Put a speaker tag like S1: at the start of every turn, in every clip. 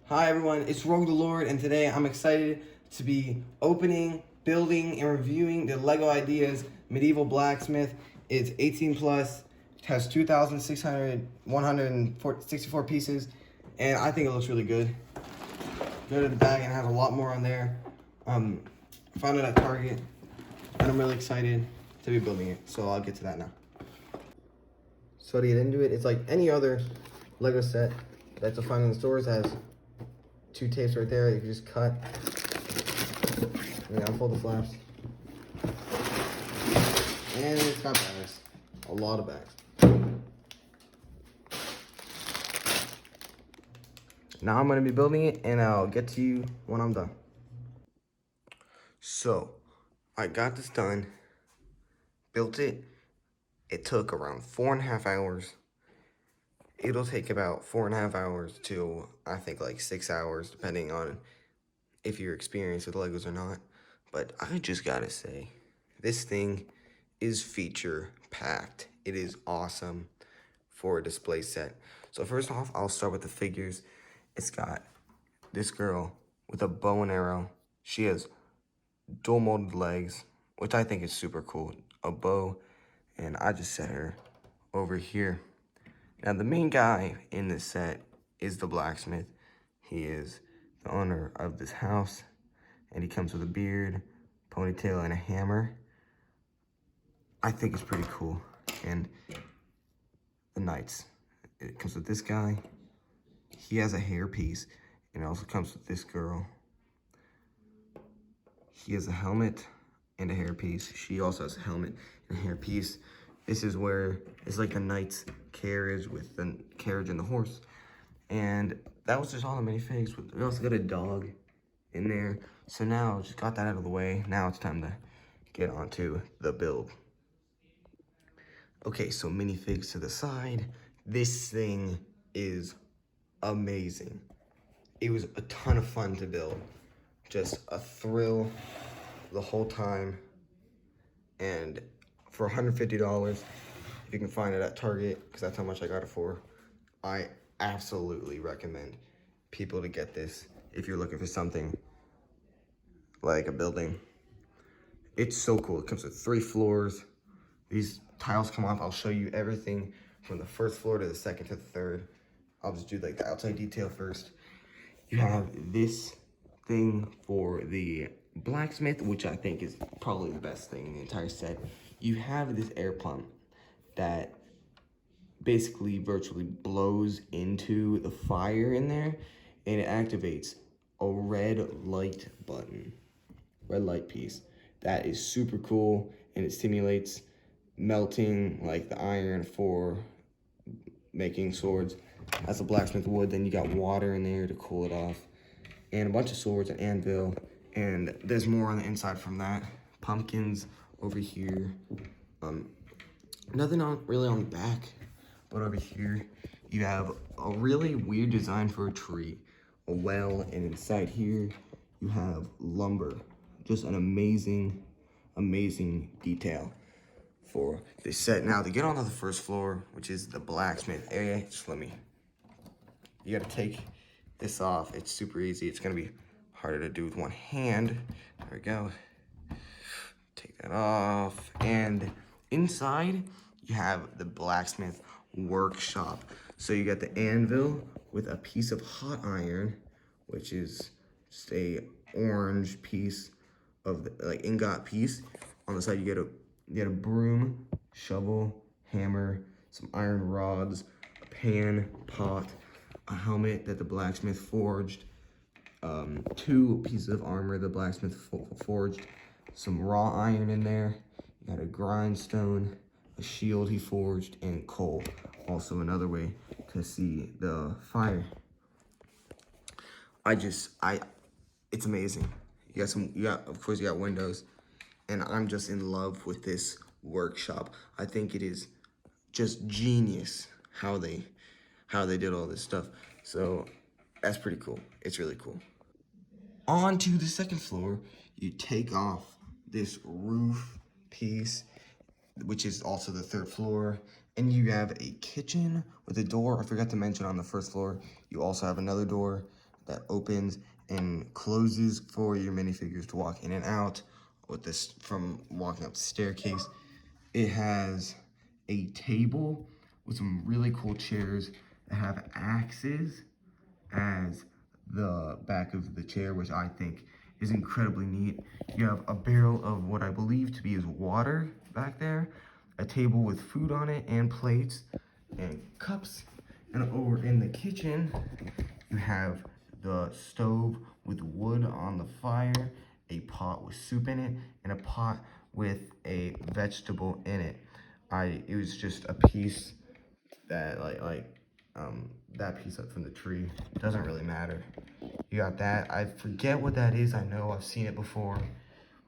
S1: Hi everyone, it's Rogue the Lord, and today I'm excited to be opening, building, and reviewing the LEGO Ideas Medieval Blacksmith. It's 18 plus, it has 164 pieces, and I think it looks really good. Go to the bag and it has a lot more on there. I found it at Target, and I'm really excited to be building it, so I'll get to that now. So to get into it, it's like any other LEGO set that you'll find in the stores. It has two tapes right there. You can just cut and unfold the flaps. And it's got bags, a lot of bags. Now I'm gonna be building it, and I'll get to you when I'm done. So I got this done, built it. It took around 4.5 hours. It'll take about 4.5 hours to, I think, like 6 hours, depending on if you're experienced with Legos or not. But I just gotta say, this thing is feature packed. It is awesome for a display set. So first off, I'll start with the figures. It's got this girl with a bow and arrow. She has dual molded legs, which I think is super cool. A bow, and I just set her over here. Now the main guy in this set is the blacksmith. He is the owner of this house, and he comes with a beard, ponytail, and a hammer. I think it's pretty cool. And the knights, it comes with this guy. He has a hairpiece, and it also comes with this girl. He has a helmet and a hairpiece. She also has a helmet and a hairpiece. This is where it's like a knight's carriage with the carriage and the horse. And that was just all the minifigs. We also got a dog in there. So now, just got that out of the way. Now it's time to get onto the build. Okay, so minifigs to the side. This thing is amazing. It was a ton of fun to build. Just a thrill the whole time. And for $150, if you can find it at Target, because that's how much I got it for, I absolutely recommend people to get this if you're looking for something like a building. It's so cool. It comes with 3 floors. These tiles come off. I'll show you everything from the first floor to the second to the third. I'll just do like the outside detail first. You have this thing for the blacksmith, which I think is probably the best thing in the entire set. You have this air pump that basically virtually blows into the fire in there, and it activates a red light button, red light piece. That is super cool, and it stimulates melting like the iron for making swords. That's a blacksmith wood. Then you got water in there to cool it off, and a bunch of swords, an anvil, and there's more on the inside from that. Pumpkins over here. Nothing really on the back, but over here you have a really weird design for a tree, a well, and inside here you have lumber. Just an amazing, amazing detail for this set. Now to get onto the first floor, which is the blacksmith area, just you gotta take this off. It's super easy. It's gonna be harder to do with one hand. There we go. Take that off. And inside, you have the blacksmith workshop. So you got the anvil with a piece of hot iron, which is just a orange piece of the, like ingot piece. On the side, you get a broom, shovel, hammer, some iron rods, a pan, pot, a helmet that the blacksmith forged, 2 pieces of armor the blacksmith forged, some raw iron in there. You got a grindstone, a shield he forged, and coal. Also another way to see the fire. It's amazing. Of course you got windows, and I'm just in love with this workshop. I think it is just genius how they did all this stuff. So that's pretty cool. It's really cool. On to the second floor, you take off this roof piece, which is also the third floor, and you have a kitchen with a door. I forgot to mention on the first floor, you also have another door that opens and closes for your minifigures to walk in and out with this from walking up the staircase. It has a table with some really cool chairs that have axes as the back of the chair, which I think is incredibly neat. You have a barrel of what I believe to be is water back there, a table with food on it and plates and cups. And over in the kitchen, you have the stove with wood on the fire, a pot with soup in it, and a pot with a vegetable in it. It was just a piece that that piece up from the tree. It doesn't really matter. You got that. I forget what that is. I know I've seen it before.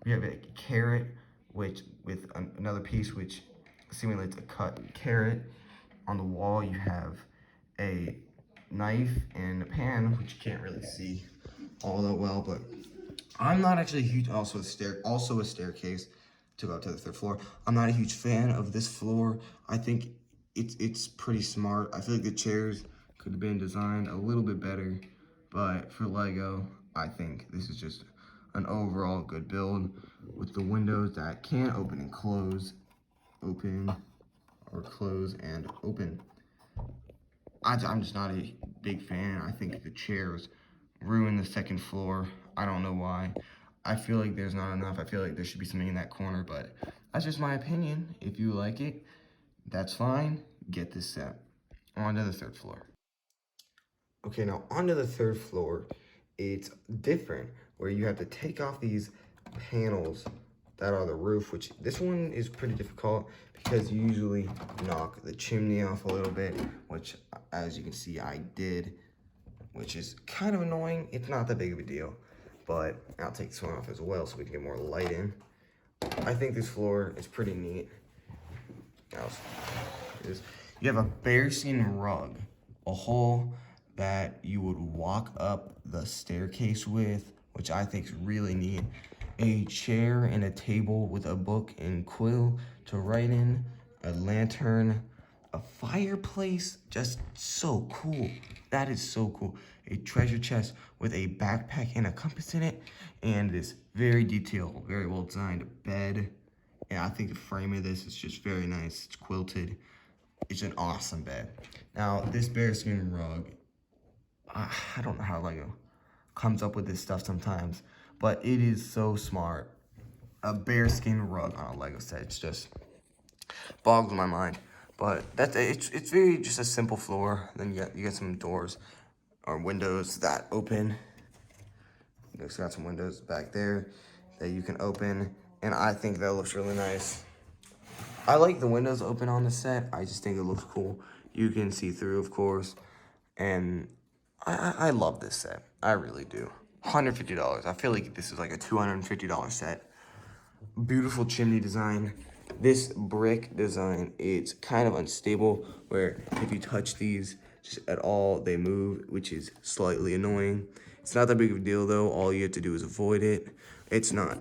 S1: We have a carrot, which with another piece, which simulates a cut carrot. On the wall, you have a knife and a pan, which you can't really see all that well, but I'm not actually huge. Also a staircase to go up to the third floor. I'm not a huge fan of this floor. I think it's pretty smart. I feel like the chairs could have been designed a little bit better, but for Lego, I think this is just an overall good build with the windows that can open and close, open or close and open. I'm just not a big fan. I think the chairs ruin the second floor. I don't know why. I feel like there's not enough. I feel like there should be something in that corner, but that's just my opinion. If you like it, that's fine. Get this set. On to the third floor. Okay, now onto the third floor. It's different, where you have to take off these panels that are the roof, which this one is pretty difficult because you usually knock the chimney off a little bit, which as you can see I did, which is kind of annoying. It's not that big of a deal, but I'll take this one off as well so we can get more light in. I think this floor is pretty neat. You have a bearskin rug, a hole that you would walk up the staircase with, which I think is really neat. A chair and a table with a book and quill to write in, a lantern, a fireplace, just so cool. That is so cool. A treasure chest with a backpack and a compass in it, and this very detailed, very well designed bed. And I think the frame of this is just very nice. It's quilted. It's an awesome bed. Now, this bearskin rug, I don't know how Lego comes up with this stuff sometimes, but it is so smart. A bearskin rug on a Lego set, it's just boggles my mind. But it's very just a simple floor. Then you get some doors or windows that open. It's got some windows back there that you can open, and I think that looks really nice. I like the windows open on the set. I just think it looks cool. You can see through, of course, and I love this set. I really do. $150. I feel like this is like a $250 set. Beautiful chimney design. This brick design, it's kind of unstable, where if you touch these just at all, they move, which is slightly annoying. It's not that big of a deal though. All you have to do is avoid it. It's not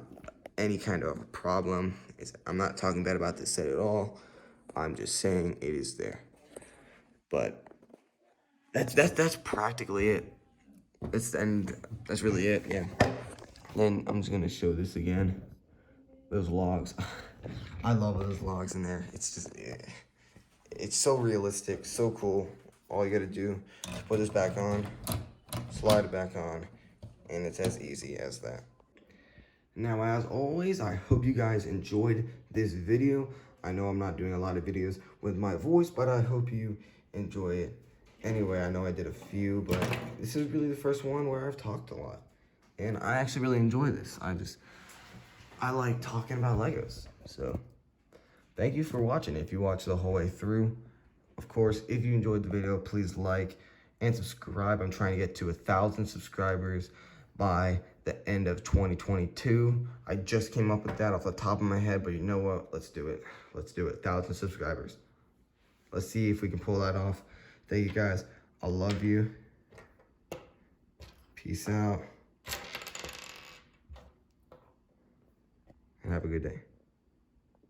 S1: any kind of problem. I'm not talking bad about this set at all. I'm just saying it is there. But that's practically it. That's really it, yeah. Then I'm just gonna show this again. Those logs. I love those logs in there. It's just, it's so realistic, so cool. All you gotta do is put this back on, slide it back on, and it's as easy as that. Now, as always, I hope you guys enjoyed this video. I know I'm not doing a lot of videos with my voice, but I hope you enjoy it. Anyway, I know I did a few, but this is really the first one where I've talked a lot. And I actually really enjoy this. I like talking about Legos. So, thank you for watching. If you watched the whole way through, of course, if you enjoyed the video, please like and subscribe. I'm trying to get to 1,000 subscribers by the end of 2022. I just came up with that off the top of my head, but you know what? Let's do it. Let's do it. 1,000 subscribers. Let's see if we can pull that off. Thank you guys. I love you. Peace out. And have a good day.